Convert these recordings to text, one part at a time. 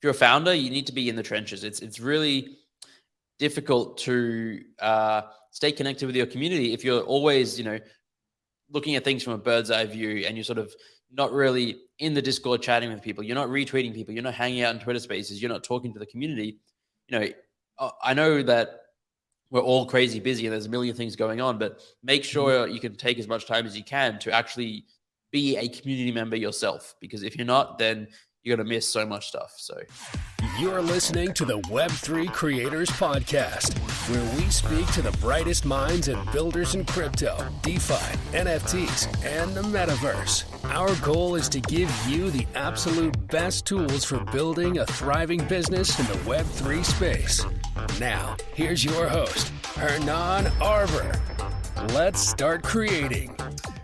you're a founder, you need to be in the trenches. It's really difficult to stay connected with your community if you're always, looking at things from a bird's eye view and you're sort of not really in the Discord chatting with people. You're not retweeting people. You're not hanging out in Twitter spaces. You're not talking to the community. I know that we're all crazy busy and there's a million things going on, but make sure you can take as much time as you can to actually be a community member yourself, because if you're not, then you're going to miss so much stuff. So you're listening to the Web3 Creators Podcast, where we speak to the brightest minds and builders in crypto, DeFi, NFTs, and the metaverse. Our goal is to give you the absolute best tools for building a thriving business in the Web3 space. Now, here's your host, Hernan Arber. Let's start creating.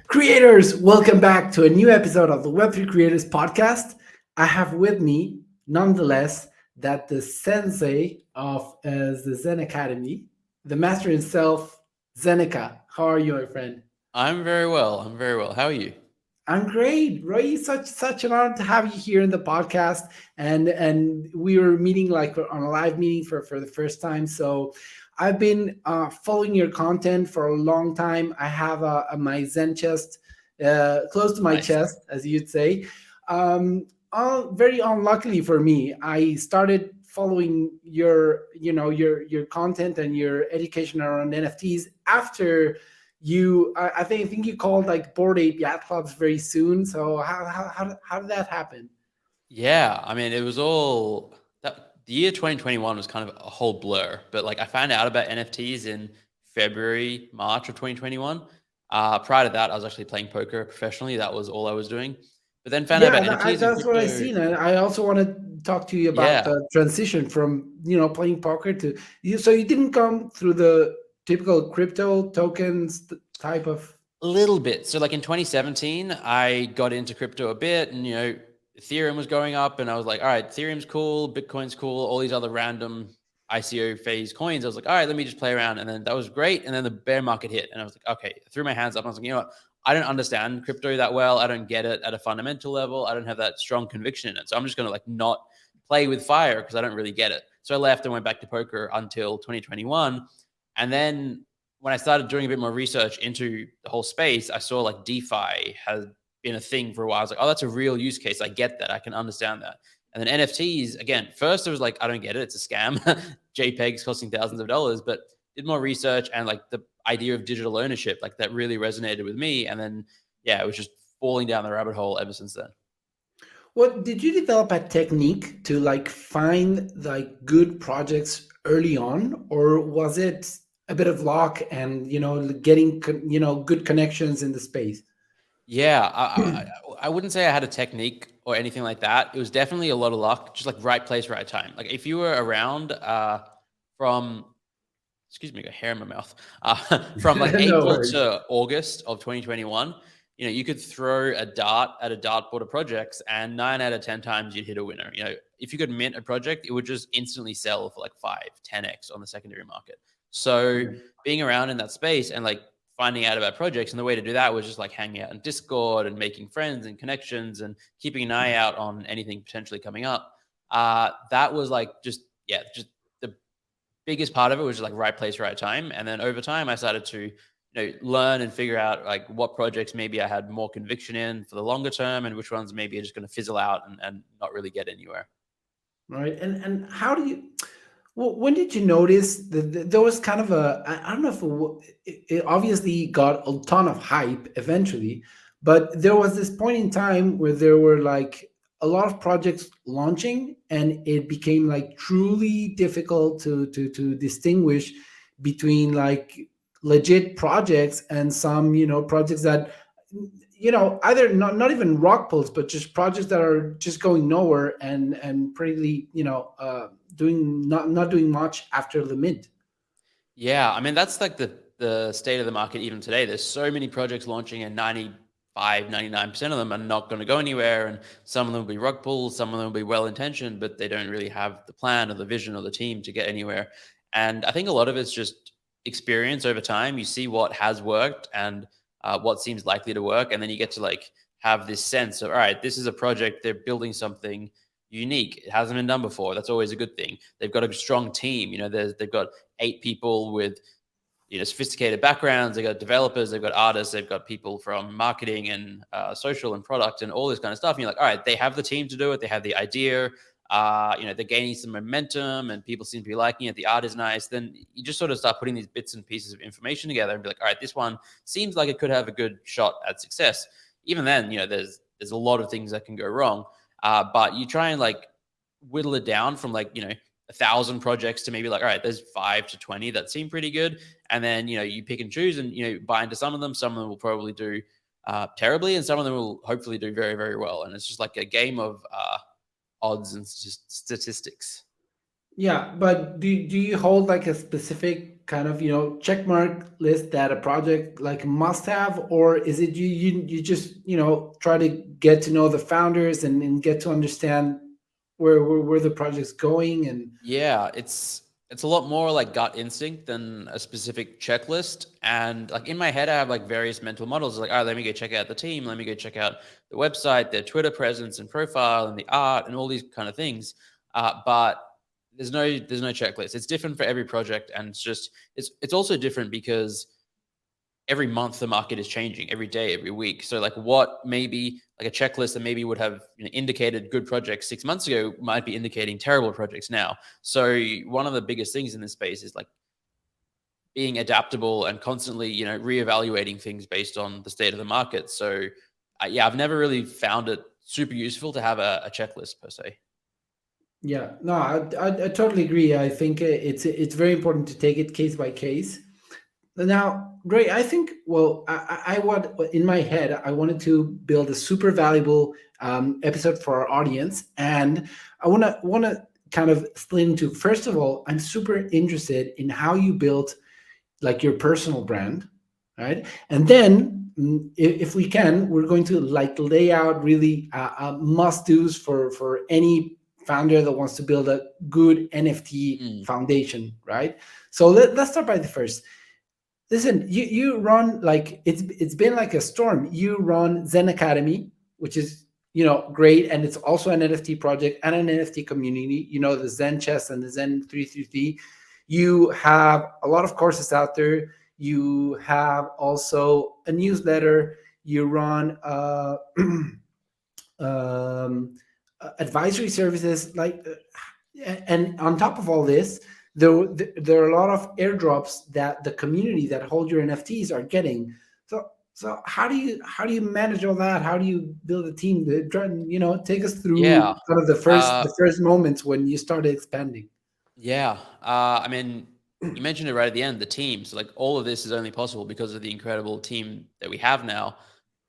Creators, welcome back to a new episode of the Web3 Creators Podcast. I have with me, nonetheless, that the sensei of the Zen Academy, the master himself, Zeneca. How are you, my friend? I'm very well. How are you? I'm great, Roy. Such an honor to have you here in the podcast, and we were meeting like on a live meeting for the first time. So I've been following your content for a long time. I have my Zen chest close to my chest, as you'd say. Very unluckily for me, I started following your content and your education around NFTs after you. I think you called like Bored Ape Yacht Clubs very soon. So how did that happen? Yeah, I mean, it was all that the year 2021 was kind of a whole blur. But like I found out about NFTs in February, March of 2021. Prior to that, I was actually playing poker professionally. That was all I was doing. But then found out about NFTs. That's what I've seen. And I also want to talk to you about the transition from playing poker to you. So you didn't come through the typical crypto tokens type of. A little bit. So like in 2017, I got into crypto a bit, and Ethereum was going up, and I was like, all right, Ethereum's cool, Bitcoin's cool, all these other random ICO phase coins. I was like, all right, let me just play around. And then that was great. And then the bear market hit, and I was like, okay, I threw my hands up. And I was like, you know what? I don't understand crypto that well. I don't get it at a fundamental level. I don't have that strong conviction in it. So I'm just going to like not play with fire because I don't really get it. So I left and went back to poker until 2021. And then when I started doing a bit more research into the whole space, I saw like DeFi has been a thing for a while. I was like, oh, that's a real use case. I get that. I can understand that. And then NFTs, again, first it was like, I don't get it. It's a scam. JPEGs costing thousands of dollars, but did more research and like the idea of digital ownership, like that really resonated with me. And then, it was just falling down the rabbit hole ever since then. What did you develop a technique to like find like good projects early on, or was it a bit of luck and getting good connections in the space? Yeah, I wouldn't say I had a technique or anything like that. It was definitely a lot of luck, just like right place, right time. Like if you were around from, excuse me, I got hair in my mouth, from like April to August of 2021, you could throw a dart at a dartboard of projects and 9 out of 10 times you'd hit a winner. If you could mint a project, it would just instantly sell for like 5-10x on the secondary market. So being around in that space and like finding out about projects, and the way to do that was just like hanging out in Discord and making friends and connections and keeping an eye out on anything potentially coming up. That was like just the biggest part of it was just like right place, right time. And then over time I started to learn and figure out like what projects maybe I had more conviction in for the longer term and which ones maybe are just going to fizzle out and not really get anywhere. Right. And how do you, when did you notice that there was kind of I don't know if it obviously got a ton of hype eventually, but there was this point in time where there were like a lot of projects launching and it became like truly difficult to distinguish between like legit projects and some projects that either not even rock pulls, but just projects that are just going nowhere and pretty doing not doing much after the mint. Yeah, I mean that's like the state of the market even today. There's so many projects launching and 99% of them are not going to go anywhere, and some of them will be rug pulls, some of them will be well intentioned, but they don't really have the plan or the vision or the team to get anywhere. And I think a lot of it's just experience over time. You see what has worked and what seems likely to work, and then you get to like have this sense of, all right, this is a project, they're building something, unique. It hasn't been done before. That's always a good thing. They've got a strong team. They've got 8 people with sophisticated backgrounds. They've got developers, they've got artists, they've got people from marketing and social and product and all this kind of stuff. And you're like, all right, they have the team to do it. They have the idea. They're gaining some momentum and people seem to be liking it. The art is nice. Then you just sort of start putting these bits and pieces of information together and be like, all right, this one seems like it could have a good shot at success. Even then, there's a lot of things that can go wrong. But you try and like whittle it down from 1,000 projects to maybe like, all right, there's 5 to 20 that seem pretty good. And then, you pick and choose and, buy into some of them. Some of them will probably do terribly and some of them will hopefully do very, very well. And it's just like a game of odds and statistics. Yeah, but do you hold like a specific kind of check mark list that a project like must have, or is it you just try to get to know the founders and get to understand where the project's going? And Yeah, it's a lot more like gut instinct than a specific checklist. And like in my head, I have like various mental models. Like, all right, let me go check out the team. Let me go check out the website, their Twitter presence and profile, and the art, and all these kind of things. But there's no checklist. It's different for every project, and it's also different because every month the market is changing, every day, every week. So like what maybe like a checklist that maybe would have indicated good projects 6 months ago might be indicating terrible projects now. So one of the biggest things in this space is like being adaptable and constantly reevaluating things based on the state of the market. So yeah, I've never really found it super useful to have a checklist per se. yeah, no, I totally agree. I think it's very important to take it case by case. Now, Ray, I think, well, I want, in my head, I wanted to build a super valuable episode for our audience. And I want to kind of split into, first of all, I'm super interested in how you built like your personal brand, right? And then if we can, we're going to like lay out really must-dos for any founder that wants to build a good NFT foundation, right? So let's start by the first. Listen, you run like it's been like a storm. You run Zen Academy, which is great, and it's also an NFT project and an NFT community. The Zen Chess and the Zen 333. You have a lot of courses out there. You have also a newsletter. You run advisory services, and on top of all this, there are a lot of airdrops that the community that hold your NFTs are getting. So how do you manage all that? How do you build a team? Take us through kind of the first moments when you started expanding. Yeah, I mean, you mentioned it right at the end, the team. So like all of this is only possible because of the incredible team that we have now.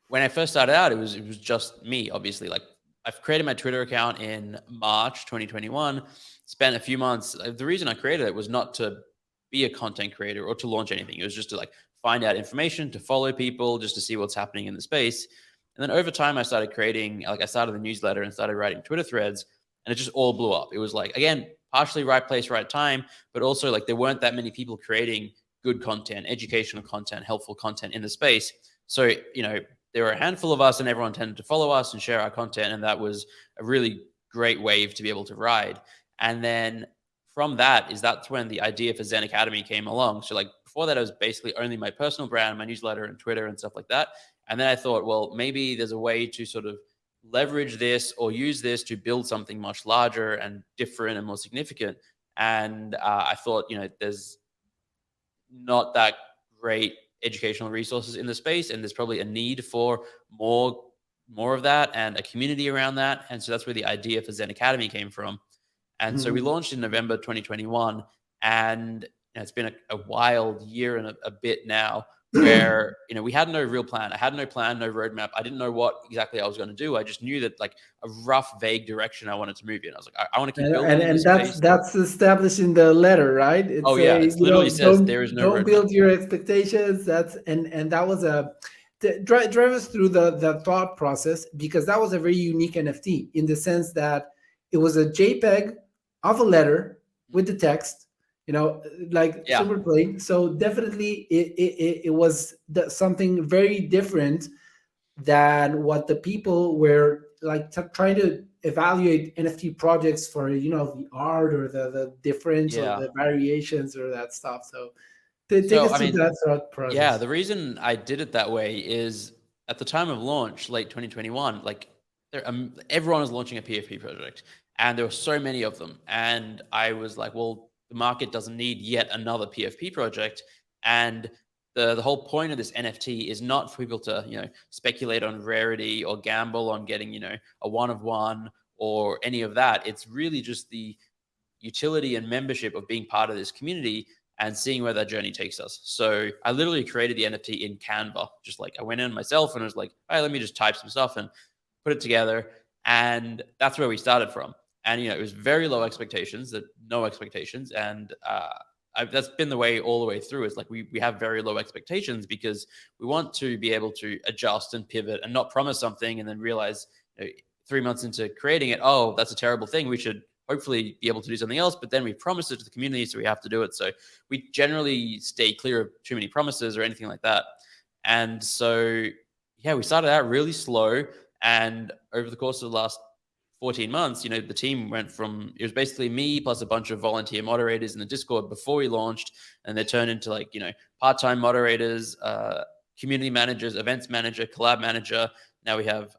When I first started out, it was just me, obviously. Like I've created my Twitter account in March 2021, spent a few months. The reason I created it was not to be a content creator or to launch anything. It was just to like find out information, to follow people, just to see what's happening in the space. And then over time, I started creating, like I started the newsletter and started writing Twitter threads, and it just all blew up. It was like, again, partially right place, right time, but also like there weren't that many people creating good content, educational content, helpful content in the space. So, there were a handful of us and everyone tended to follow us and share our content. And that was a really great wave to be able to ride. And then from that's when the idea for Zen Academy came along. So like before that, it was basically only my personal brand, my newsletter and Twitter and stuff like that. And then I thought, well, maybe there's a way to sort of leverage this or use this to build something much larger and different and more significant. And I thought, there's not that great educational resources in the space, and there's probably a need for more of that and a community around that. And so that's where the idea for Zen Academy came from. And so we launched in November 2021, and it's been a wild year and a bit now where we had no real plan. I had no plan, no roadmap. I didn't know what exactly I was going to do. I just knew that like a rough, vague direction I wanted to move in. I was like, I want to keep building. And that's established in the letter, right? It's it literally says there is no don't roadmap. Build your expectations. And that was drive us through the thought process, because that was a very unique NFT in the sense that it was a JPEG of a letter with the text. Super plain. So definitely it was something very different than what the people were like trying to evaluate NFT projects for, the art or the difference or Yeah. the variations or that stuff. So take So, us I through mean, that thought yeah, process. the reason I did it that way is at the time of launch, late 2021, like everyone was launching a PFP project and there were so many of them. And I was like, well, the market doesn't need yet another PFP project. And the whole point of this NFT is not for people to, speculate on rarity or gamble on getting, a one of one or any of that. It's really just the utility and membership of being part of this community and seeing where that journey takes us. So I literally created the NFT in Canva. Just like I went in myself and was like, hey, let me just type some stuff and put it together. And that's where we started from. And, it was very low expectations, no expectations. And that's been the way all the way through. It's like we have very low expectations because we want to be able to adjust and pivot and not promise something and then realize 3 months into creating it, oh, that's a terrible thing. We should hopefully be able to do something else, but then we promised it to the community, so we have to do it. So we generally stay clear of too many promises or anything like that. And so, yeah, we started out really slow. And over the course of the last 14 months, the team went from, it was basically me plus a bunch of volunteer moderators in the Discord before we launched. And they turned into like, part-time moderators, community managers, events manager, collab manager. Now we have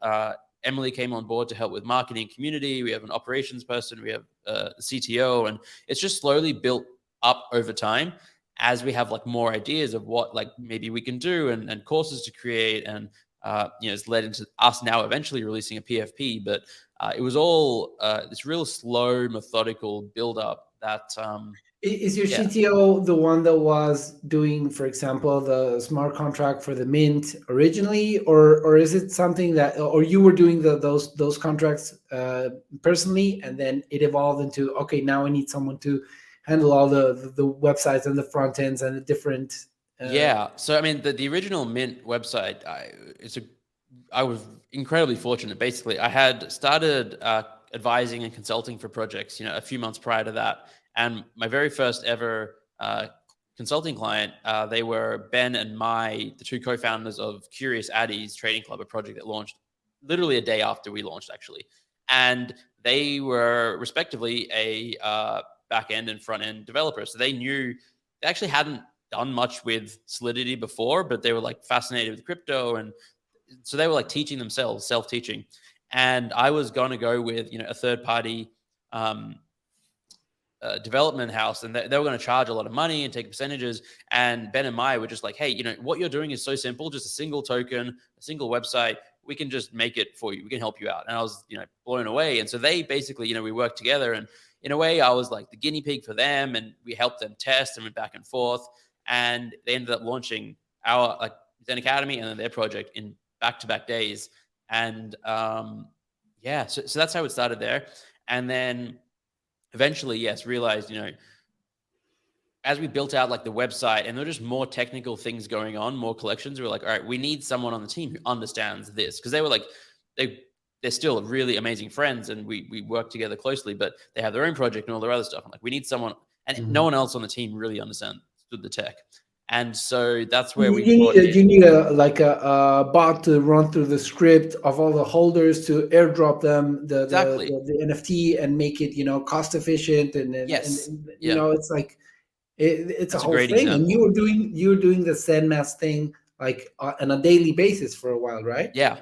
Emily came on board to help with marketing community. We have an operations person. We have a CTO, and it's just slowly built up over time as we have like more ideas of what like maybe we can do and courses to create. And, it's led into us now eventually releasing a PFP, but it was all this real slow, methodical build up that, Is your yeah. CTO the one that was doing, for example, the smart contract for the mint originally, or is it something that, or you were doing those contracts personally, and then it evolved into, okay, now I need someone to handle all the websites and the front ends and the different. Yeah. So I mean, the original Mint website, I was incredibly fortunate. Basically, I had started advising and consulting for projects, a few months prior to that, and my very first ever consulting client, they were Ben and the two co-founders of Curious Addies Trading Club, a project that launched literally a day after we launched, actually, and they were respectively a back end and front end developer. So they actually hadn't done much with Solidity before, but they were like fascinated with crypto. And so they were like teaching themselves, self-teaching. And I was going to go with, a third party development house, and they were going to charge a lot of money and take percentages. And Ben and Maya were just like, hey, what you're doing is so simple, just a single token, a single website. We can just make it for you. We can help you out. And I was, blown away. And so they basically, we worked together, and in a way I was like the guinea pig for them, and we helped them test and went back and forth. And they ended up launching our like Zen Academy and then their project in back-to-back days. And yeah, so that's how it started there. And then eventually, yes, realized, as we built out like the website and there were just more technical things going on, more collections, we were like, all right, we need someone on the team who understands this. Because they were like, they're still really amazing friends and we work together closely, but they have their own project and all their other stuff. I'm like, we need someone, and no one else on the team really understood the tech. And so that's where we brought in. You need a bot to run through the script of all the holders to airdrop them Exactly. the NFT and make it cost efficient, and Yes. it's like it's a That's a whole great thing. And example. you were doing the ZenMask thing like on a daily basis for a while, right? Yeah.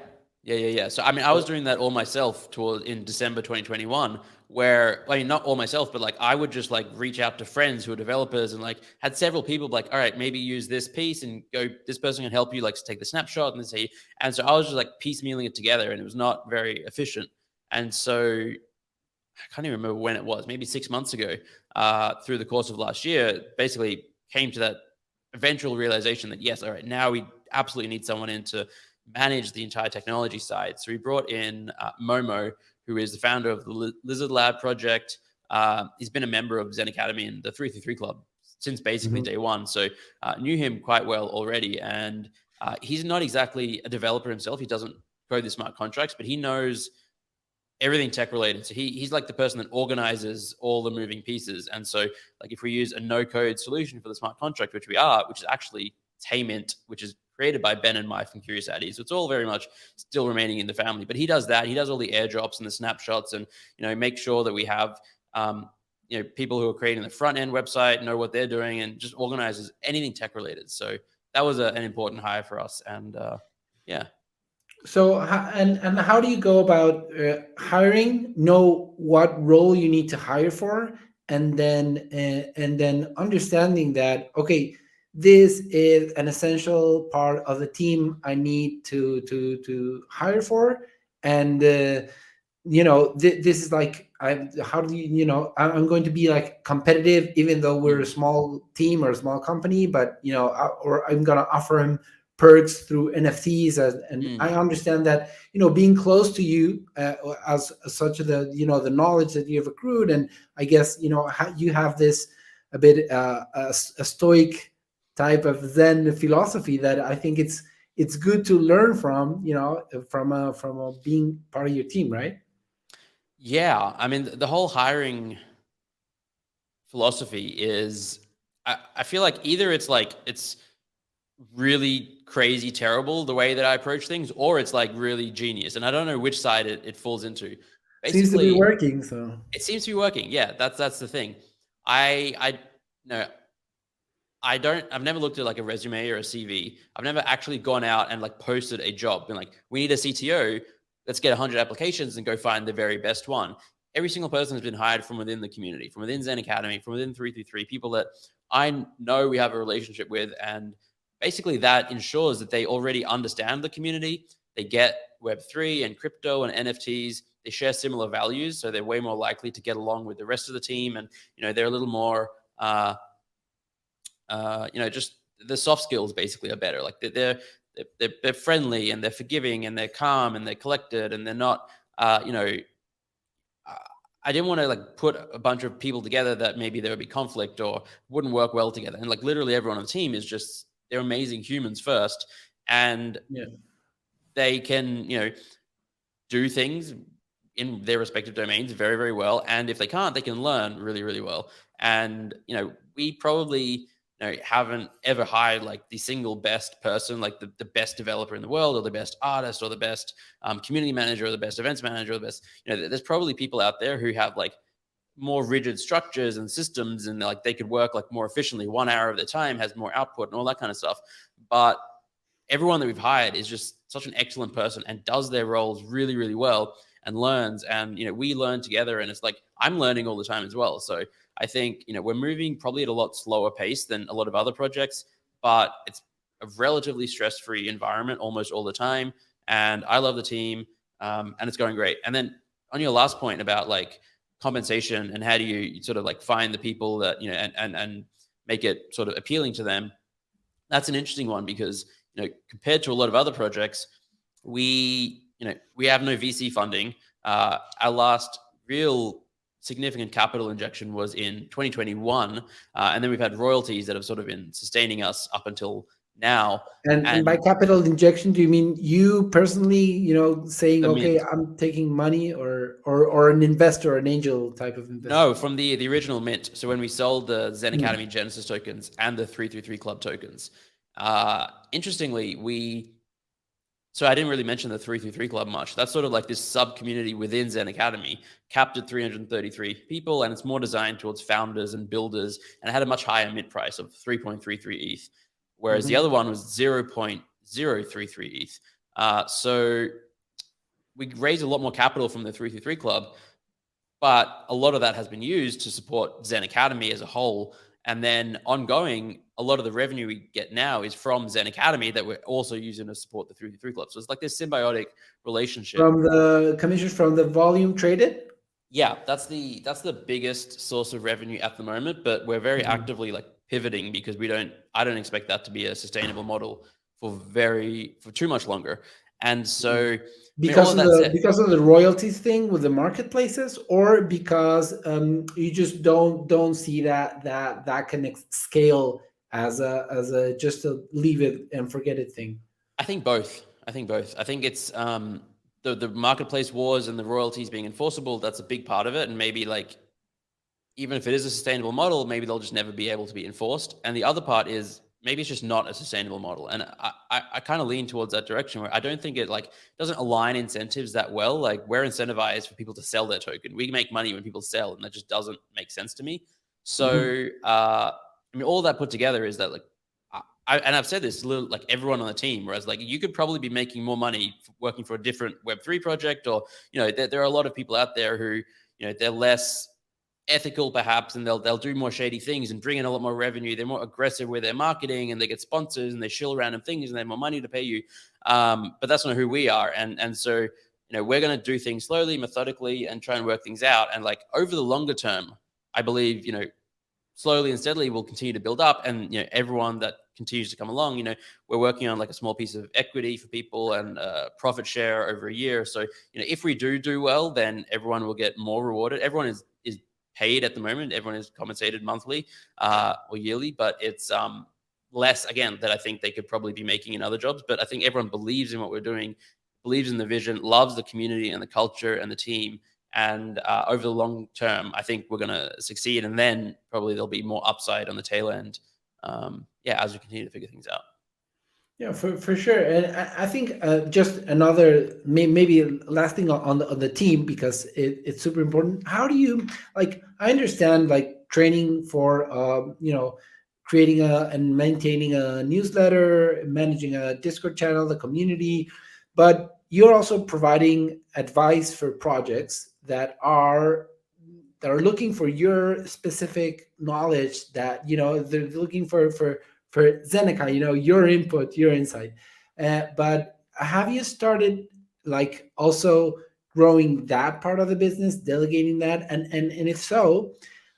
So, I mean, I was doing that all myself in December 2021, where, I mean, not all myself, but like I would just like reach out to friends who are developers and like had several people like, all right, maybe use this piece and this person can help you like take the snapshot and say, and so I was just like piecemealing it together, and it was not very efficient. And so I can't even remember when it was, maybe 6 months ago, through the course of last year, basically came to that eventual realization that, yes, all right, now we absolutely need someone in to manage the entire technology side. So we brought in Momo, who is the founder of the Lizard Lab project. He's been a member of Zen Academy and the 333 Club since basically day one. So knew him quite well already. And he's not exactly a developer himself. He doesn't code the smart contracts, but he knows everything tech related. So he's like the person that organizes all the moving pieces. And so like if we use a no code solution for the smart contract, which is actually Taymint, which is created by Ben and Mike from Curious Addies. So it's all very much still remaining in the family. But he does that. He does all the airdrops and the snapshots, and make sure that we have people who are creating the front end website know what they're doing, and just organizes anything tech related. So that was an important hire for us, and yeah. So and how do you go about hiring? Know what role you need to hire for, and then understanding that, okay, this is an essential part of the team I need to hire for, and this is like, how do I'm going to be like competitive even though we're a small team or a small company, but or I'm going to offer him perks through NFTs, and I understand that being close to you as such, the knowledge that you have accrued, and I guess you have this a bit a stoic type of Zen philosophy that I think it's good to learn from from being part of your team, right? Yeah, I mean, the whole hiring philosophy is, I feel like either it's really crazy terrible the way that I approach things, or it's like really genius, and I don't know which side it falls into. Seems to be Basically, working, so it seems to be working. Yeah, that's the thing. I no, I've never looked at like a resume or a CV. I've never actually gone out and like posted a job, been like, we need a CTO. Let's get 100 applications and go find the very best one. Every single person has been hired from within the community, from within Zen Academy, from within 333, people that I know we have a relationship with. And basically that ensures that they already understand the community. They get Web3 and crypto and NFTs. They share similar values. So they're way more likely to get along with the rest of the team. And, they're a little more, just the soft skills basically are better. Like they're friendly, and they're forgiving, and they're calm, and they're collected, and they're not, I didn't want to like put a bunch of people together that maybe there would be conflict or wouldn't work well together. And like literally everyone on the team is just, they're amazing humans first, and yeah. they can, do things in their respective domains very, very well. And if they can't, they can learn really, really well. And, we probably, haven't ever hired like the single best person, like the best developer in the world, or the best artist, or the best community manager, or the best events manager, or the best, there's probably people out there who have like more rigid structures and systems, and like they could work like more efficiently. 1 hour of their time has more output and all that kind of stuff. But everyone that we've hired is just such an excellent person and does their roles really, really well, and learns. And, we learn together, and it's like, I'm learning all the time as well. So I think, we're moving probably at a lot slower pace than a lot of other projects, but it's a relatively stress-free environment almost all the time. And I love the team, and it's going great. And then on your last point about like compensation and how do you sort of like find the people that, and make it sort of appealing to them, that's an interesting one, because, compared to a lot of other projects, we have no VC funding. Our last real significant capital injection was in 2021. And then we've had royalties that have sort of been sustaining us up until now. And by capital injection, do you mean you personally, saying, okay, I'm taking money, or an investor, an angel type of investor? No, from the original mint. So when we sold the Zen Academy Genesis tokens and the 333 Club tokens, interestingly, so I didn't really mention the 333 Club much. That's sort of like this sub community within Zen Academy, capped at 333 people, and it's more designed towards founders and builders, and it had a much higher mint price of 3.33 ETH, whereas the other one was 0.033 ETH. So we raised a lot more capital from the 333 Club, but a lot of that has been used to support Zen Academy as a whole. And then ongoing, a lot of the revenue we get now is from Zen Academy that we're also using to support the 333 Club. So it's like this symbiotic relationship. From the commissions from the volume traded? Yeah, that's the biggest source of revenue at the moment, but we're very actively like pivoting, because I don't expect that to be a sustainable model for too much longer. And so because of the royalties thing with the marketplaces, or because you just don't see that can scale as a just a leave it and forget it thing? I think both. I think it's the marketplace wars and the royalties being enforceable. That's a big part of it. And maybe like, even if it is a sustainable model, maybe they'll just never be able to be enforced. And the other part is maybe it's just not a sustainable model. And I kind of lean towards that direction where I don't think it like doesn't align incentives that well. Like we're incentivized for people to sell their token. We make money when people sell, and that just doesn't make sense to me. Mhm. So I mean, all that put together is that like and I've said this like everyone on the team, whereas like you could probably be making more money working for a different Web3 project, or there are a lot of people out there who they're less ethical perhaps, and they'll do more shady things and bring in a lot more revenue. They're more aggressive with their marketing, and they get sponsors and they shill random things and they have more money to pay you. But that's not who we are, and so we're going to do things slowly, methodically, and try and work things out. And like over the longer term, I believe slowly and steadily we'll continue to build up, and everyone that continues to come along, we're working on like a small piece of equity for people and profit share over a year. So if we do well, then everyone will get more rewarded. Everyone is paid at the moment, everyone is compensated monthly or yearly, but it's less again that I think they could probably be making in other jobs. But I think everyone believes in what we're doing, believes in the vision, loves the community and the culture and the team. And over the long term, I think we're going to succeed. And then probably there'll be more upside on the tail end. As we continue to figure things out. Yeah, for sure. And I think just another maybe last thing on the team, because it's super important. How do you like? I understand like training for creating and maintaining a newsletter, managing a Discord channel, the community, but you're also providing advice for projects that are looking for your specific knowledge, that they're looking for Zeneca, your input, your insight. But have you started like also growing that part of the business, delegating that, and if so,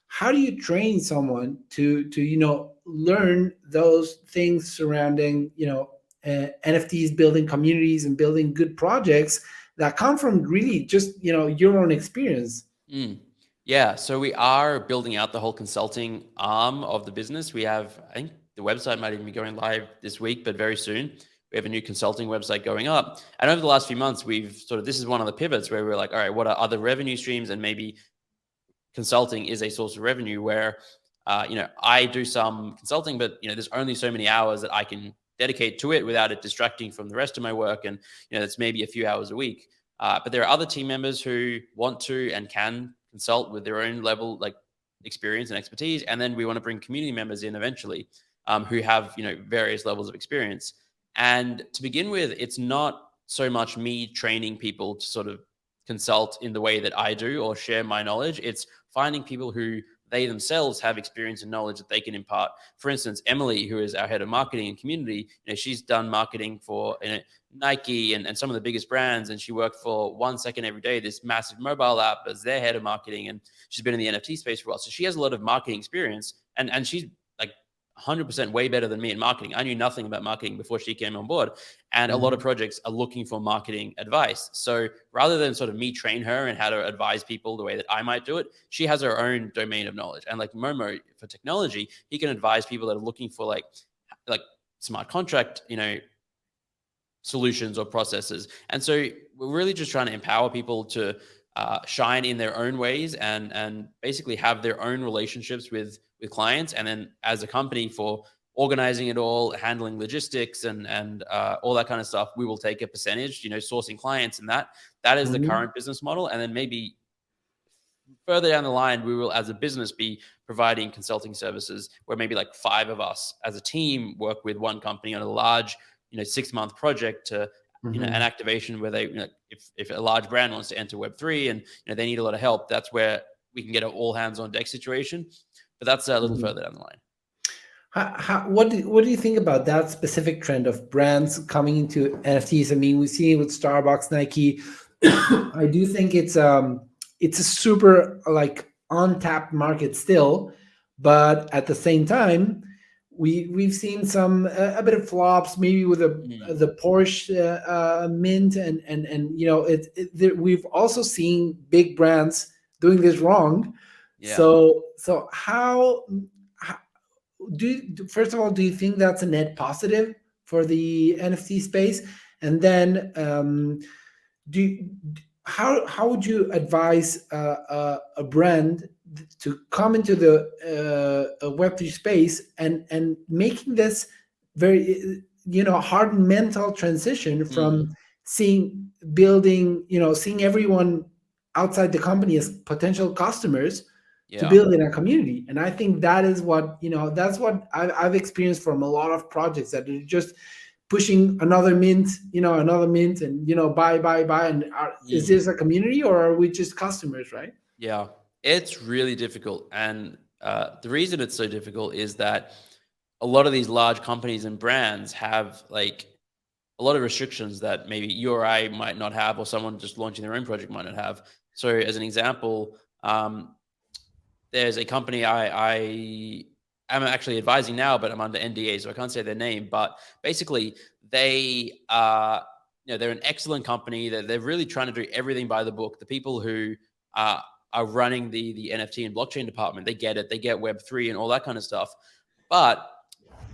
how do you train someone to learn those things surrounding NFTs, building communities and building good projects that come from really just your own experience? Yeah, so we are building out the whole consulting arm of the business. We have, I think the website might even be going live this week, but very soon. We have a new consulting website going up. And over the last few months, this is one of the pivots where we're like, all right, what are other revenue streams? And maybe consulting is a source of revenue where, I do some consulting, but, there's only so many hours that I can dedicate to it without it distracting from the rest of my work. And, it's maybe a few hours a week. But there are other team members who want to and can consult with their own level, like experience and expertise. And then we want to bring community members in eventually, who have, various levels of experience. And to begin with, it's not so much me training people to sort of consult in the way that I do or share my knowledge. It's finding people who they themselves have experience and knowledge that they can impart. For instance, Emily, who is our head of marketing and community, she's done marketing for Nike and some of the biggest brands, and she worked for 1 Second Every Day, this massive mobile app, as their head of marketing, and she's been in the NFT space for a while. So she has a lot of marketing experience, and she's like 100% way better than me in marketing. I knew nothing about marketing before she came on board. And a lot of projects are looking for marketing advice. So rather than sort of me train her and how to advise people the way that I might do it, she has her own domain of knowledge. And like Momo for technology, he can advise people that are looking for like smart contract, solutions or processes. And so we're really just trying to empower people to shine in their own ways and basically have their own relationships with clients. And then as a company, for organizing it all, handling logistics and all that kind of stuff, we will take a percentage, sourcing clients, and that is the current business model. And then maybe further down the line, we will, as a business, be providing consulting services where maybe like 5 of us as a team work with one company on a large, 6-month project to, an activation where they, if a large brand wants to enter Web3 and they need a lot of help, that's where we can get an all hands on deck situation. But that's a little further down the line. What do you think about that specific trend of brands coming into NFTs? I mean, we see it with Starbucks, Nike. I do think it's a super like untapped market still, but at the same time, we've seen some a bit of flops, maybe with the Porsche mint, and we've also seen big brands doing this wrong. Yeah. So how first of all, do you think that's a net positive for the NFT space? And then how would you advise a brand to come into the Web3 space and making this very hard mental transition Mm, from seeing everyone outside the company as potential customers to yeah. building a community. And I think that is what that's what I've experienced from a lot of projects, that are just pushing another mint, and buy. And is Mm, this a community, or are we just customers, right? yeah. It's really difficult. And the reason it's so difficult is that a lot of these large companies and brands have like a lot of restrictions that maybe you or I might not have, or someone just launching their own project might not have. So, as an example, there's a company I am actually advising now, but I'm under NDA, so I can't say their name. But basically, they are, they're an excellent company. They're really trying to do everything by the book. The people who uh, are running the NFT and blockchain department, they get it. They get Web3 and all that kind of stuff. But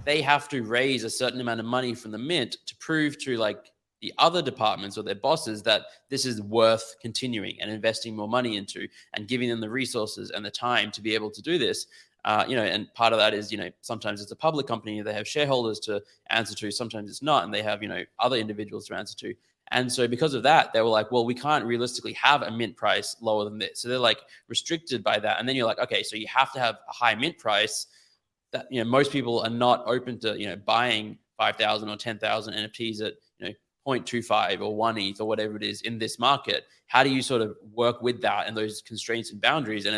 they have to raise a certain amount of money from the mint to prove to like the other departments or their bosses that this is worth continuing and investing more money into, and giving them the resources and the time to be able to do this. And part of that is, sometimes it's a public company, they have shareholders to answer to, sometimes it's not, and they have, other individuals to answer to. And so because of that, they were like, well, we can't realistically have a mint price lower than this. So they're like restricted by that. And then you're like, okay, so you have to have a high mint price that most people are not open to buying 5,000 or 10,000 NFTs at 0.25 or 1 ETH or whatever it is in this market. How do you sort of work with that and those constraints and boundaries? And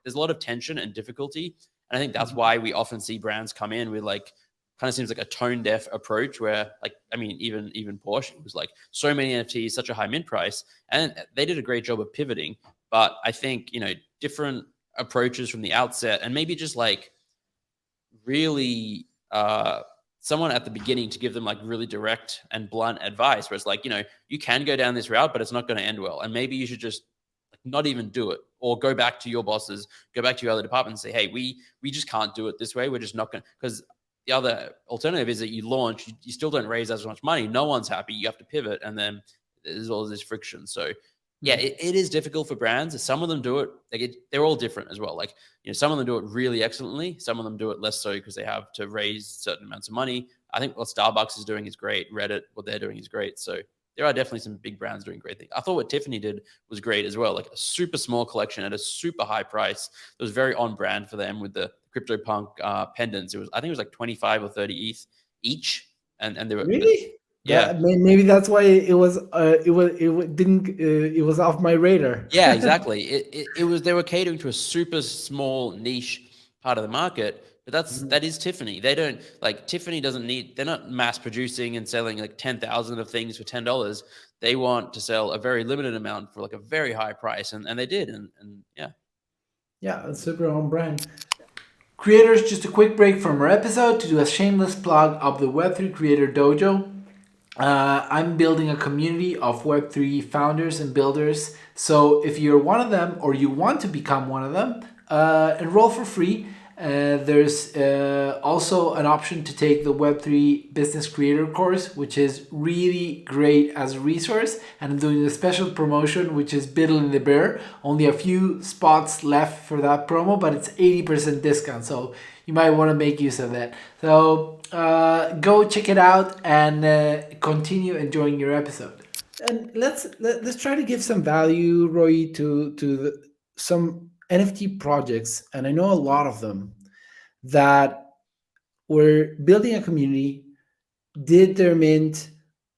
there's a lot of tension and difficulty. And I think that's why we often see brands come in with like kind of seems like a tone deaf approach where even Porsche was like so many NFTs, such a high mint price, and they did a great job of pivoting. But I think different approaches from the outset, and maybe just like really someone at the beginning to give them like really direct and blunt advice where it's like, you can go down this route, but it's not going to end well. And maybe you should just like not even do it, or go back to your bosses, go back to your other departments and say, hey, we just can't do it this way. We're just not going to, because the other alternative is that you launch, you still don't raise as much money. No one's happy. You have to pivot. And then there's all this friction. So yeah, it is difficult for brands. Some of them do it. They're all different as well. Like, some of them do it really excellently. Some of them do it less so because they have to raise certain amounts of money. I think what Starbucks is doing is great. Reddit, what they're doing is great. So there are definitely some big brands doing great things. I thought what Tiffany did was great as well. Like a super small collection at a super high price. It was very on brand for them with the CryptoPunk pendants. I think it was like 25 or 30 ETH each. And they were, Really? yeah. Maybe that's why it was off my radar. Yeah, exactly. It was, they were catering to a super small niche part of the market, but that is Tiffany. They don't like Tiffany doesn't need, they're not mass producing and selling like 10,000 of things for $10. They want to sell a very limited amount for like a very high price, and they did, and yeah. Yeah, it's super on brand. Creators, just a quick break from our episode to do a shameless plug of the Web3 Creator Dojo. I'm building a community of Web3 founders and builders. So if you're one of them or you want to become one of them, enroll for free. There's also an option to take the Web3 Business Creator course, which is really great as a resource. And I'm doing a special promotion, which is Biddle in the Bear. Only a few spots left for that promo, but it's 80% discount. So you might want to make use of that. So go check it out and continue enjoying your episode. And let's try to give some value, Roy, to some NFT projects, and I know a lot of them that were building a community, did their mint,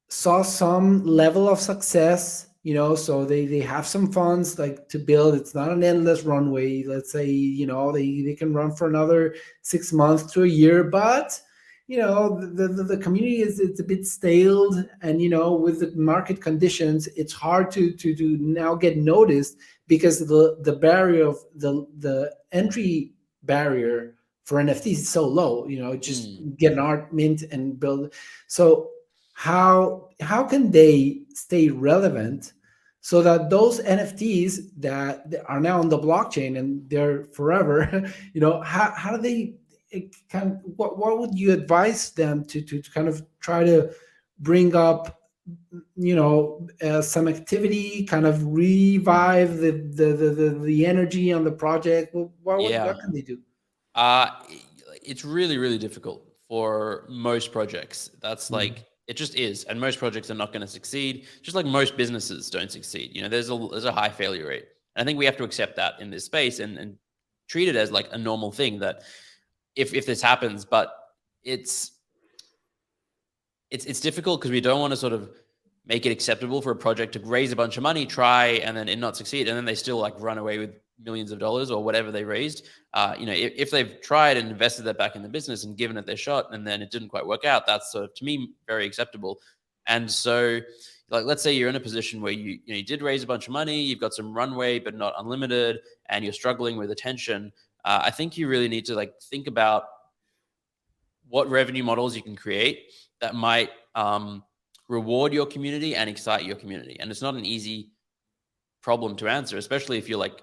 saw some level of success, so they have some funds like to build. It's not an endless runway. Let's say, they can run for another 6 months to a year, but the community it's a bit staled, and with the market conditions, it's hard to now get noticed, because the barrier of the entry barrier for NFTs is so low. Just get an art mint and build. So how can they stay relevant so that those NFTs that are now on the blockchain and they're forever, how do they what would you advise them to kind of try to bring up some activity, kind of revive the energy on the project? Yeah. What can they do? Uh, it's really, really difficult for most projects. That's Mm. like, it just is. And most projects are not going to succeed, just like most businesses don't succeed. There's a high failure rate. And I think we have to accept that in this space and treat it as like a normal thing that if this happens, but it's it's difficult because we don't want to sort of make it acceptable for a project to raise a bunch of money, try, and then it not succeed, and then they still like run away with millions of dollars or whatever they raised. If they've tried and invested that back in the business and given it their shot, and then it didn't quite work out, that's sort of, to me, very acceptable. And so, like, let's say you're in a position where you did raise a bunch of money, you've got some runway, but not unlimited, and you're struggling with attention. I think you really need to like think about what revenue models you can create that might reward your community and excite your community. And it's not an easy problem to answer, especially if you're like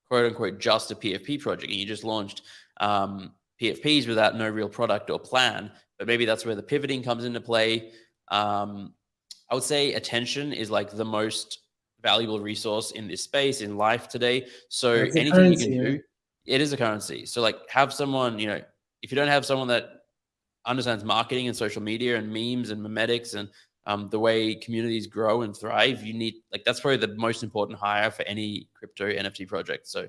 quote unquote just a PFP project and you just launched PFPs without no real product or plan. But maybe that's where the pivoting comes into play. I would say attention is like the most valuable resource in this space in life today. So That's a anything you can currency, yeah. do, it is a currency. So like have someone, if you don't have someone that understands marketing and social media and memes and memetics and the way communities grow and thrive, you need like that's probably the most important hire for any crypto NFT project. So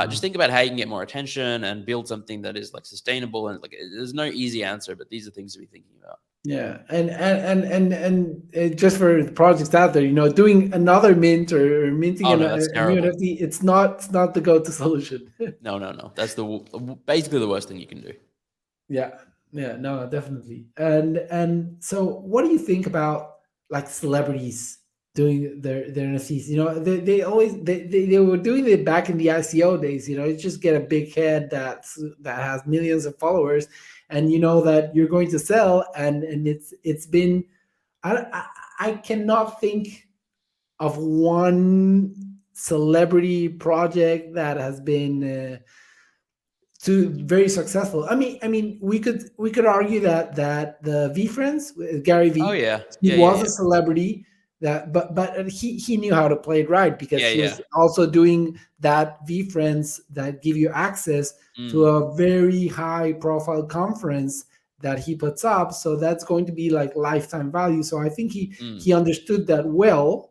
just think about how you can get more attention and build something that is like sustainable. And like there's no easy answer, but these are things to be thinking about. Yeah, and just for the projects out there, doing another mint or minting Oh a no, that's new terrible. NFT, it's not the go-to solution. No. That's basically the worst thing you can do. Yeah, yeah, no, definitely. And so, what do you think about like celebrities doing their NFTs? They always they were doing it back in the ICO days. You just get a big head that has millions of followers, and you know that you're going to sell, and it's been I cannot think of one celebrity project that has been. Very successful. I mean, we could argue that the V Friends, Gary Oh V, yeah, he yeah, yeah, was yeah, a celebrity but he knew how to play it right because yeah, he yeah. was also doing that V Friends that give you access to Mm, a very high profile conference that he puts up. So that's going to be like lifetime value. So I think he mm. he understood that well.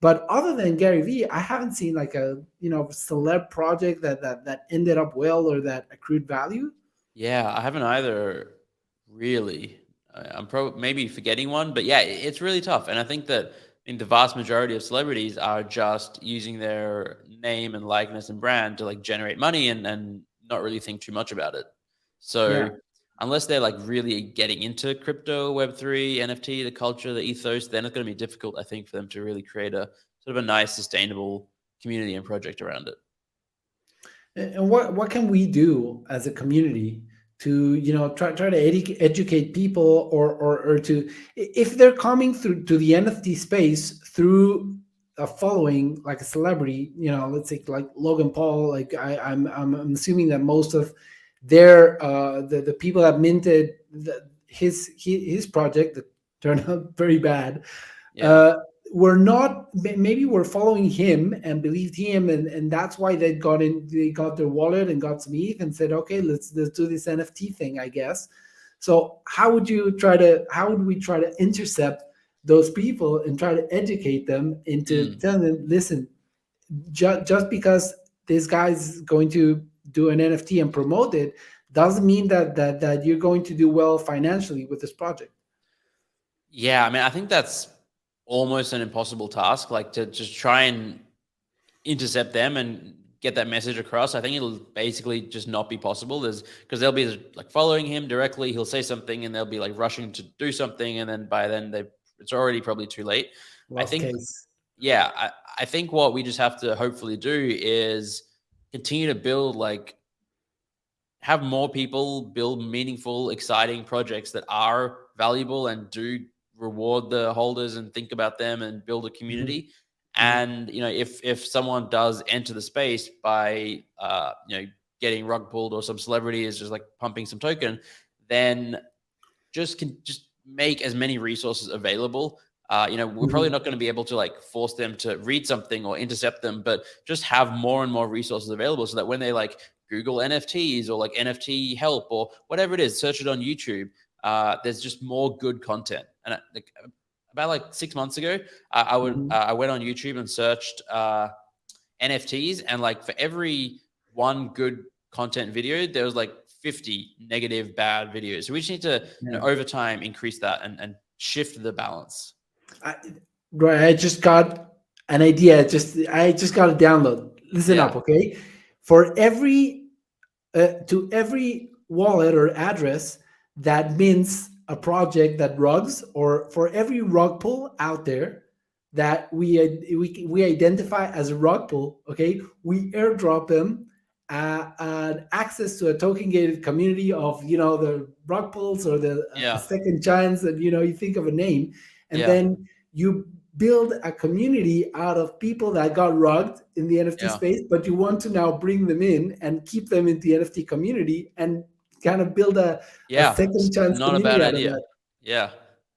But other than Gary Vee, I haven't seen like a celeb project that ended up well or that accrued value. Yeah, I haven't either, really. I'm probably maybe forgetting one, but yeah, it's really tough. And I think that the vast majority of celebrities are just using their name and likeness and brand to like generate money and not really think too much about it. Yeah. So unless they're like really getting into crypto, Web3, NFT, the culture, the ethos, then it's going to be difficult, I think, for them to really create a sort of a nice, sustainable community and project around it. And what can we do as a community to try to educate people or to, if they're coming through to the NFT space through a following like a celebrity, let's say like Logan Paul. Like I'm assuming that most of the people that minted his project that turned out very bad, Yeah. uh, were not, maybe were following him and believed him, and that's why they got their wallet and got some ETH and said, okay, let's do this NFT thing, I guess. So how would we try to intercept those people and try to educate them into Mm. telling them, listen, just because this guy's going to do an NFT and promote it doesn't mean that you're going to do well financially with this project. Yeah, I mean, I think that's almost an impossible task, like to just try and intercept them and get that message across. I think it'll basically just not be possible. There's because they'll be like following him directly. He'll say something and they'll be like rushing to do something, and then by then it's already probably too late. I Lost think, case. yeah, I think what we just have to hopefully do is continue to build like have more people build meaningful, exciting projects that are valuable and do reward the holders and think about them and build a Mhm, community. mhm. And if someone does enter the space by getting rug pulled or some celebrity is just like pumping some token, then just make as many resources available We're probably not going to be able to like force them to read something or intercept them, but just have more and more resources available so that when they like Google NFTs or like NFT help or whatever it is, search it on YouTube. There's just more good content. And about like 6 months ago, I went on YouTube and searched NFTs, and like for every one good content video, there was like 50 negative bad videos. So we just need to over time increase that and shift the balance. I just got an idea. I just got a download. Listen up, okay? For every to every wallet or address that mints a project that rugs, or for every rug pull out there that we identify as a rug pull, okay, we airdrop them access to a token gated community of the rug pulls or the second chance, and you think of a name, and then you build a community out of people that got rugged in the NFT space, but you want to now bring them in and keep them in the NFT community and kind of build a second chance not community a bad out idea. of that. Yeah.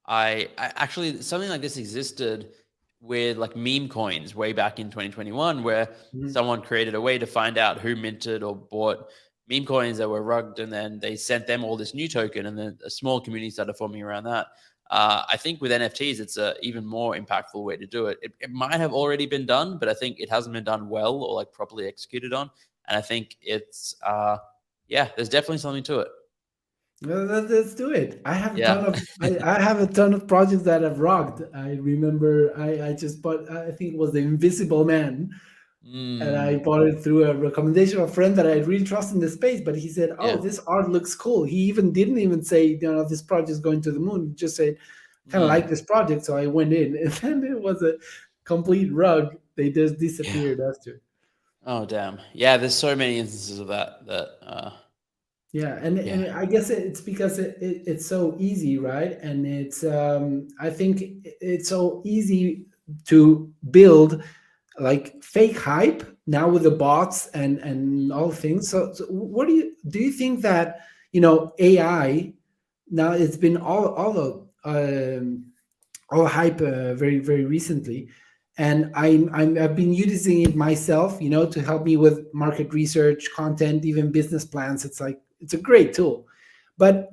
I actually, something like this existed with like meme coins way back in 2021, where someone created a way to find out who minted or bought meme coins that were rugged, and then they sent them all this new token, and then a small community started forming around that. I think with NFTs, it's a even more impactful way to do it. It might have already been done, but I think it hasn't been done well or like properly executed on. And I think it's, there's definitely something to it. Well, let's do it. I have I have a ton of projects that I've rocked. I remember I just bought, I think it was the Invisible Man, and I bought it through a recommendation of a friend that I really trust in the space. But he said, "Oh, this art looks cool." He didn't even say, this project is going to the moon. He just said, "Kind of like this project." So I went in, and then it was a complete rug. They just disappeared after. Oh damn! Yeah, there's so many instances of that. And I guess it's because it's so easy, right? And it's I think it's so easy to build like fake hype now with the bots and all things. So what do you think that AI now, it's been all hype very very recently, and I've been using it myself, to help me with market research, content, even business plans. It's a great tool, but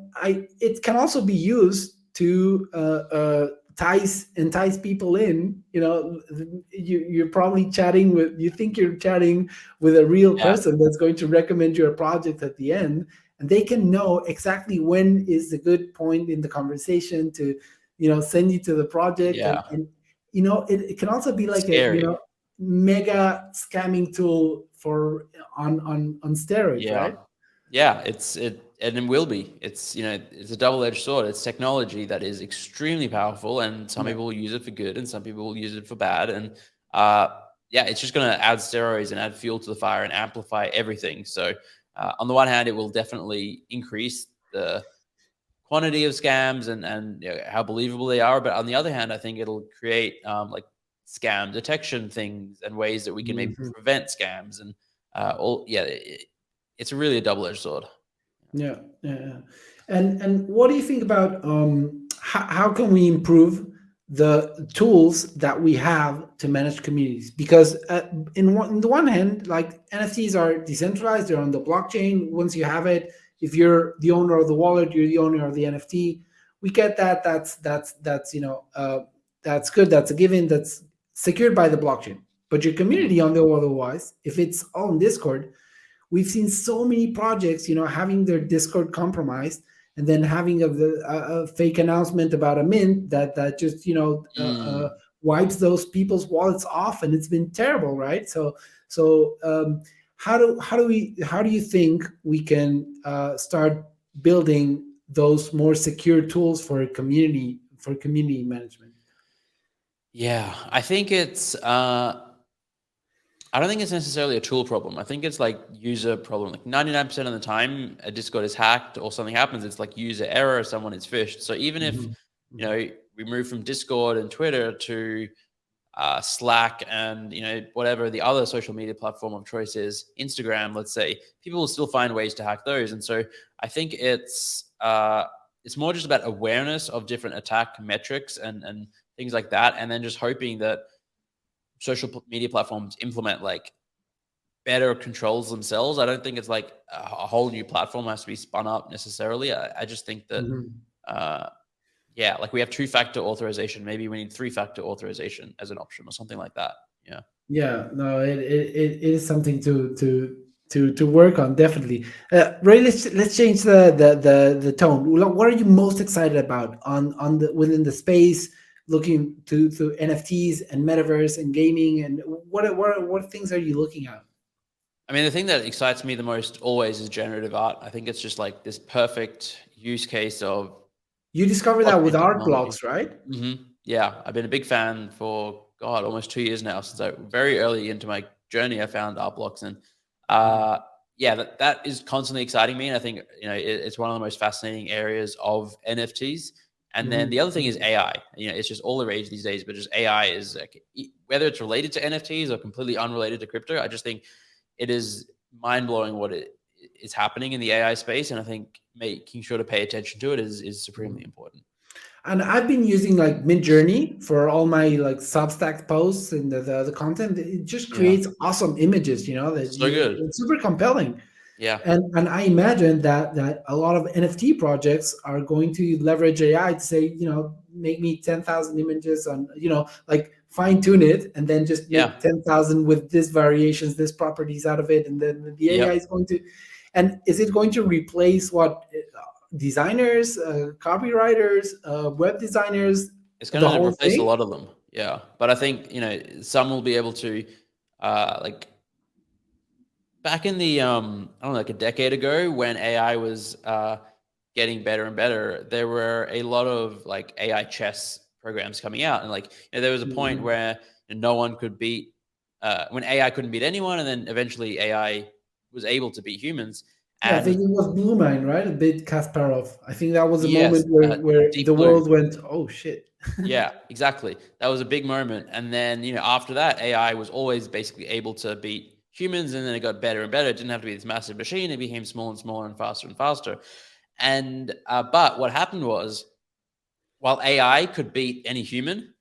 it can also be used to entice people in. You're probably you think you're chatting with a real person that's going to recommend your project at the end, and they can know exactly when is the good point in the conversation to send you to the project. And it can also be like a mega scamming tool on steroids, right? And it will be. It's a double-edged sword. It's technology that is extremely powerful, and some people will use it for good, and some people will use it for bad. And it's just going to add steroids and add fuel to the fire and amplify everything. So on the one hand, it will definitely increase the quantity of scams and how believable they are. But on the other hand, I think it'll create like scam detection things and ways that we can maybe prevent scams and it's really a double-edged sword. Yeah. And what do you think about how can we improve the tools that we have to manage communities? Because on the one hand, like NFTs are decentralized, they're on the blockchain. Once you have it, if you're the owner of the wallet, you're the owner of the NFT. We get that. That's that's good. That's a given. That's secured by the blockchain. But your community, on the otherwise, if it's on Discord, we've seen so many projects, having their Discord compromised, and then having a fake announcement about a mint that just wipes those people's wallets off, and it's been terrible, right? So how do you think we can start building those more secure tools for community management? Yeah, I think it's. I don't think it's necessarily a tool problem. I think it's like user problem. Like 99% of the time, a Discord is hacked or something happens, it's like user error or someone is phished. So even if we move from Discord and Twitter to Slack and whatever the other social media platform of choice is, Instagram, let's say, people will still find ways to hack those. And so I think it's more just about awareness of different attack metrics and things like that, and then just hoping that social media platforms implement like better controls themselves. I don't think it's like a whole new platform has to be spun up necessarily. I just think that, Mhm. uh, yeah, like we have two-factor authorization. Maybe we need three-factor authorization as an option or something like that. Yeah. Yeah, no, it is something to work on, definitely. Ray, let's change the tone. What are you most excited about on the within the space, looking to NFTs and metaverse and gaming, and what things are you looking at? I mean, the thing that excites me the most always is generative art. I think it's just like this perfect use case of You discovered that with blockchain art technology. blocks, right? Yeah, I've been a big fan for God, almost 2 years now. Since I very early into my journey, I found art blocks, and uh, yeah, that is constantly exciting me. And I think it's one of the most fascinating areas of NFTs. And then the Mhm. other thing is AI. It's just all the rage these days. But just AI is like, whether it's related to NFTs or completely unrelated to crypto. I just think it is mind blowing what it is happening in the AI space, and I think making sure to pay attention to it is supremely important. And I've been using like Mid Journey for all my like Substack posts and the content. It just Yeah, creates awesome images, that so good. it's super compelling. Yeah, And I imagine that a lot of NFT projects are going to leverage AI to say, make me 10,000 images on, like fine tune it and then just yeah, make 10,000 with this variations, this properties out of it. And then the AI yep. is going to, and is it going to replace what designers, copywriters, web designers, It's the going to whole replace a thing? lot of them. Yeah, but I think some will be able to, like back in the I don't know, like a decade ago when AI was getting better and better, there were a lot of like AI chess programs coming out, and like there was a point Mhm. where no one could beat when AI couldn't beat anyone, and then eventually AI was able to beat humans. Yeah, I think And it was Blue Mine, right? A bit Kasparov. I think that was a yes, moment where Deep the Blue. world went, oh shit. Yeah, exactly. That was a big moment. And then, after that, AI was always basically able to beat humans, and then it got better and better. It didn't have to be this massive machine. It became smaller and smaller and faster. And but what happened was, while AI could beat any human,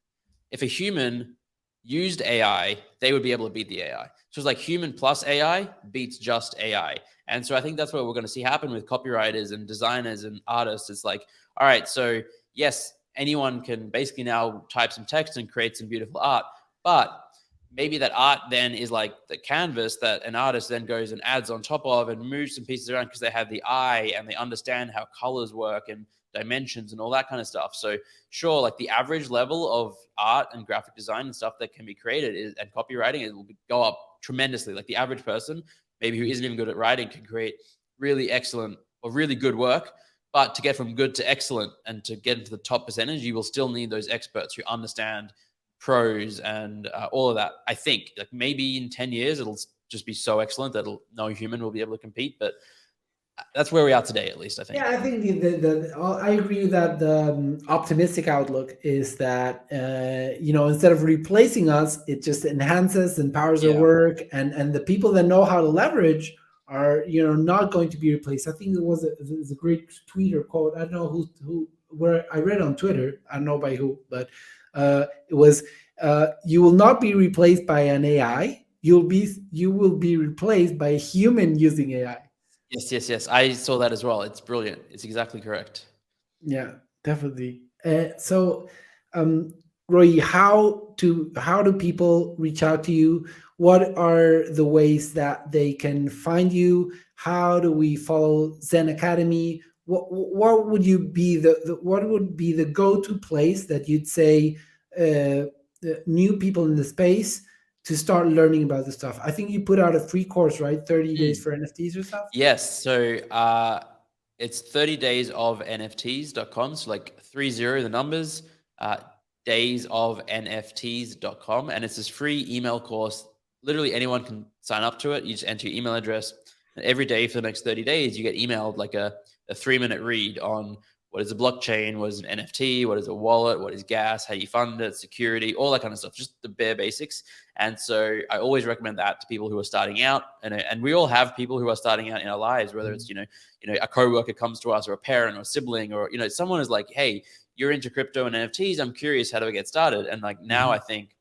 if a human used AI, they would be able to beat the AI. So it's like human plus AI beats just AI. And so I think that's what we're going to see happen with copywriters and designers and artists. It's like, all right, so yes, anyone can basically now type some text and create some beautiful art, but maybe that art then is like the canvas that an artist then goes and adds on top of and moves some pieces around because they have the eye and they understand how colors work and dimensions and all that kind of stuff. So sure, like the average level of art and graphic design and stuff that can be created and copywriting, it will go up tremendously. Like the average person, maybe who isn't even good at writing, can create really excellent or really good work. But to get from good to excellent and to get into the top percentage, you will still need those experts who understand prose and all of that. I think like maybe in 10 years, it'll just be so excellent that no human will be able to compete. But that's where we are today, at least, I Yeah, think. I think I agree that the optimistic outlook is that instead of replacing us, it just enhances, empowers our Yeah. work, and the people that know how to leverage are not going to be replaced. I think it was a great tweet or quote. I don't know who where I read on Twitter. I don't know by who, but it was you will not be replaced by an AI. You will be replaced by a human using AI. Yes, yes, yes. I saw that as well. It's brilliant. It's exactly correct. Yeah, definitely. So, um, Roy, how do people reach out to you? What are the ways that they can find you? How do we follow Zen Academy? What would you be what would be the go-to place that you'd say the new people in the space to start learning about this stuff? I think you put out a free course, right? 30 days Mm. for NFTs or stuff. Yes. So it's 30 days of NFTs.com. So like 30, the numbers, days of NFTs.com. And it's this free email course. Literally anyone can sign up to it. You just enter your email address. And every day for the next 30 days, you get emailed like a 3-minute read on what is a blockchain, what is an NFT, what is a wallet, what is gas, how you fund it, security, all that kind of stuff, just the bare basics. And so I always recommend that to people who are starting out. And we all have people who are starting out in our lives, whether it's, a coworker comes to us, or a parent or a sibling, or, someone is like, hey, you're into crypto and NFTs. I'm curious, how do I get started? And like now I think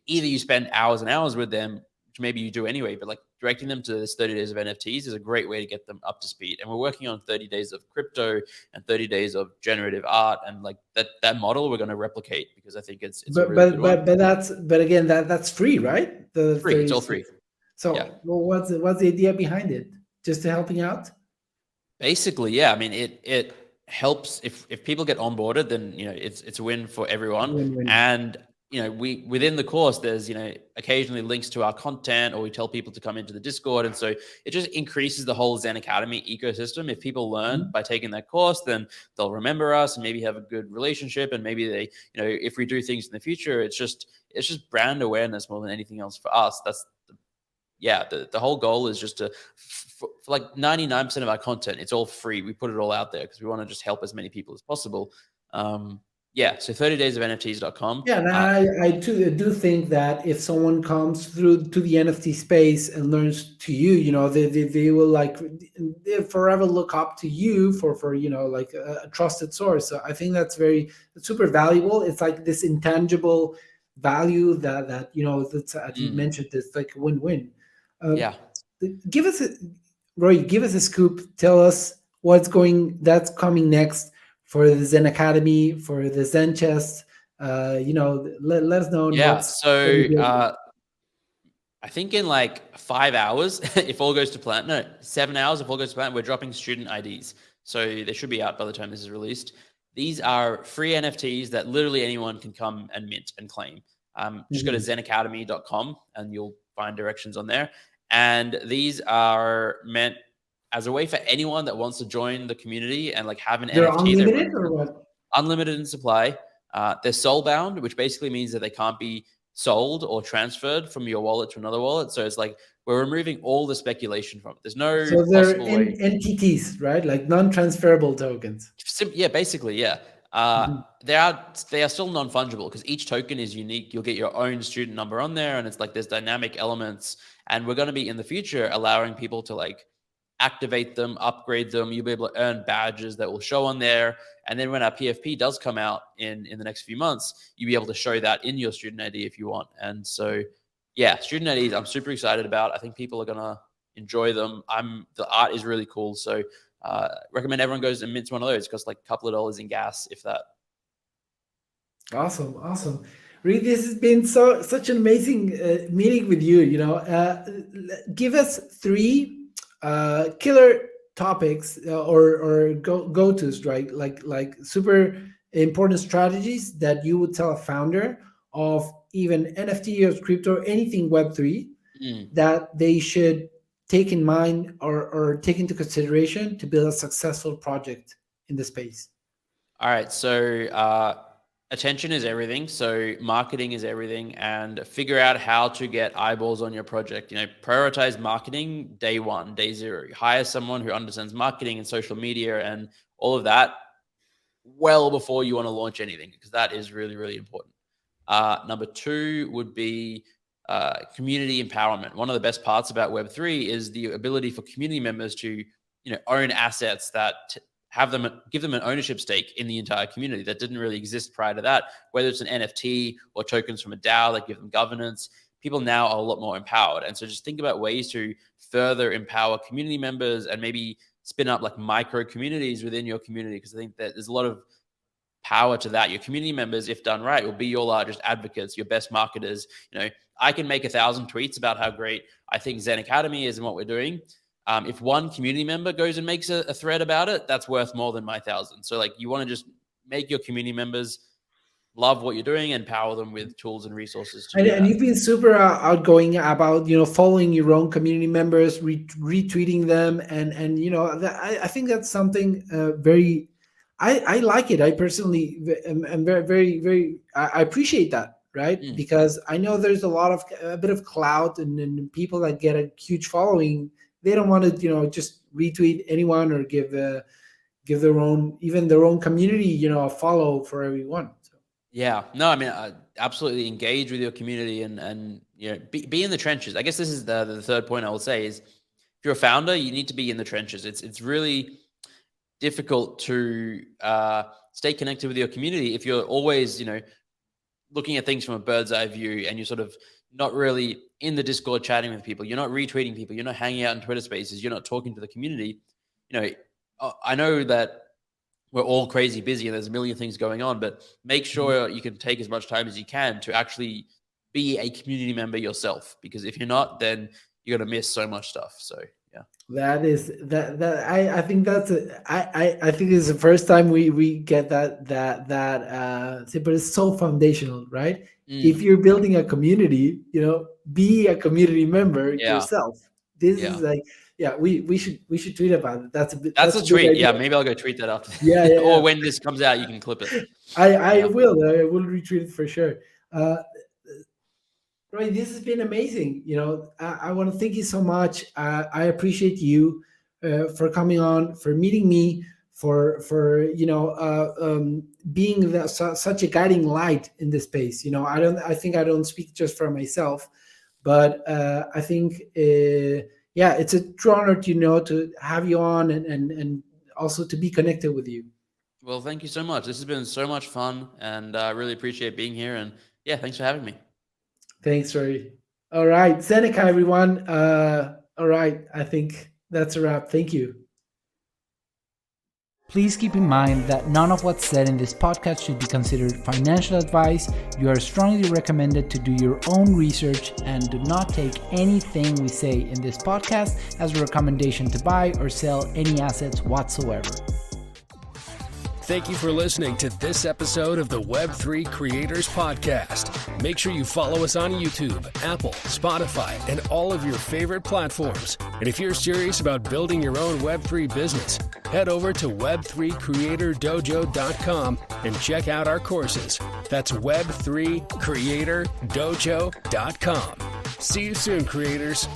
either you spend hours and hours with them, which maybe you do anyway, but like directing them to this 30 days of NFTs is a great way to get them up to speed. And we're working on 30 days of crypto and 30 days of generative art, and like that model we're going to replicate, because I think it's a really good one. But again, that's free, right? The Free, it's all free. So yeah. Well, what's the idea behind it? Just to helping out? Basically, yeah. I mean, it helps if people get onboarded, then it's a win for everyone. Win-win. And we within the course, there's occasionally links to our content, or we tell people to come into the Discord, and so it just increases the whole Zen Academy ecosystem. If people learn by taking that course, then they'll remember us and maybe have a good relationship, and maybe they, if we do things in the future, it's just brand awareness more than anything else for us. That's the whole goal is just to, for like 99% of our content, it's all free. We put it all out there because we want to just help as many people as possible. So 30 days of NFTs.com. Yeah, and I do think that if someone comes through to the NFT space and learns to you, they will they forever look up to you for like a trusted source. So I think that's super valuable. It's like this intangible value that that's, as you mentioned, it's like a win-win. Give us a scoop. Tell us that's coming next for the Zen Academy, for the Zen Chest. Let us know. Yeah. So I think in like 5 hours, if all goes to plan, 7 hours, if all goes to plan, we're dropping student IDs. So they should be out by the time this is released. These are free NFTs that literally anyone can come and mint and claim. Just go to zenacademy.com and you'll find directions on there. And these are meant as a way for anyone that wants to join the community and like have an They're NFT. Unlimited or what? Unlimited in supply. They're soul bound, which basically means that they can't be sold or transferred from your wallet to another wallet. So it's like we're removing all the speculation from it. There's no so they're possible way. NTTs, right? Like non-transferable tokens. Yeah, basically, yeah. They are still non-fungible because each token is unique. You'll get your own student number on there, and it's like there's dynamic elements. And we're going to be in the future allowing people to like activate them, upgrade them. You'll be able to earn badges that will show on there. And then when our PFP does come out in the next few months, you'll be able to show that in your student ID if you want. And so, yeah, student IDs, I'm super excited about. I think people are going to enjoy them. The art is really cool. So recommend everyone goes and mints one of those. It costs like a couple of dollars in gas, if that. Awesome. Reed, this has been such an amazing meeting with you. Give us 3 killer topics or go-tos, right? Like super important strategies that you would tell a founder of even NFT or crypto, anything Web3, that they should take in mind or take into consideration to build a successful project in the space. All right. So attention is everything. So marketing is everything, and figure out how to get eyeballs on your project. Prioritize marketing day 1, day 0. Hire someone who understands marketing and social media and all of that well before you want to launch anything, because that is really, really important. Number 2 would be community empowerment. One of the best parts about Web3 is the ability for community members to, own assets that give them an ownership stake in the entire community that didn't really exist prior to that. Whether it's an NFT or tokens from a DAO that give them governance, people now are a lot more empowered. And so just think about ways to further empower community members and maybe spin up like micro communities within your community, because I think that there's a lot of power to that. Your community members, if done right, will be your largest advocates, your best marketers. I can make 1,000 tweets about how great I think Zen Academy is and what we're doing. If one community member goes and makes a thread about it, that's worth more than my 1,000. So like you want to just make your community members love what you're doing and empower them with tools and resources. And you've been super outgoing about, following your own community members, retweeting them. And I think that's something very, I like it. I personally am very, very, very, I appreciate that. Right. Because I know there's a bit of clout and people that get a huge following. They don't want to, just retweet anyone or give give their own, even their own community, a follow for everyone. So. Yeah, no, I mean, absolutely engage with your community and be in the trenches. I guess this is the third point I will say is, if you're a founder, you need to be in the trenches. It's really difficult to stay connected with your community if you're always, looking at things from a bird's eye view, and you're sort of not really in the Discord chatting with people. You're not retweeting people. You're not hanging out in Twitter Spaces. You're not talking to the community. I know that we're all crazy busy and there's a million things going on, but make sure you can take as much time as you can to actually be a community member yourself, because if you're not, then you're going to miss so much stuff. So yeah. I think I think it's the first time we get that but it's so foundational, right? If you're building a community, be a community member yourself. This is like, we should tweet about it. That's a tweet. Idea. Yeah, maybe I'll go tweet that after. Yeah. Or when this comes out, you can clip it. I will retweet it for sure. Roy, this has been amazing. I want to thank you so much. I appreciate you for coming on, for meeting me, for being such a guiding light in this space. I think I don't speak just for myself, but I think it's a true honor to have you on and also to be connected with you. Well, thank you so much. This has been so much fun, and I really appreciate being here. And yeah, thanks for having me. Thanks, Rory. All right, Seneca, everyone. All right, I think that's a wrap. Thank you. Please keep in mind that none of what's said in this podcast should be considered financial advice. You are strongly recommended to do your own research and do not take anything we say in this podcast as a recommendation to buy or sell any assets whatsoever. Thank you for listening to this episode of the Web3 Creators Podcast. Make sure you follow us on YouTube, Apple, Spotify, and all of your favorite platforms. And if you're serious about building your own Web3 business, head over to web3creatordojo.com and check out our courses. That's web3creatordojo.com. See you soon, creators.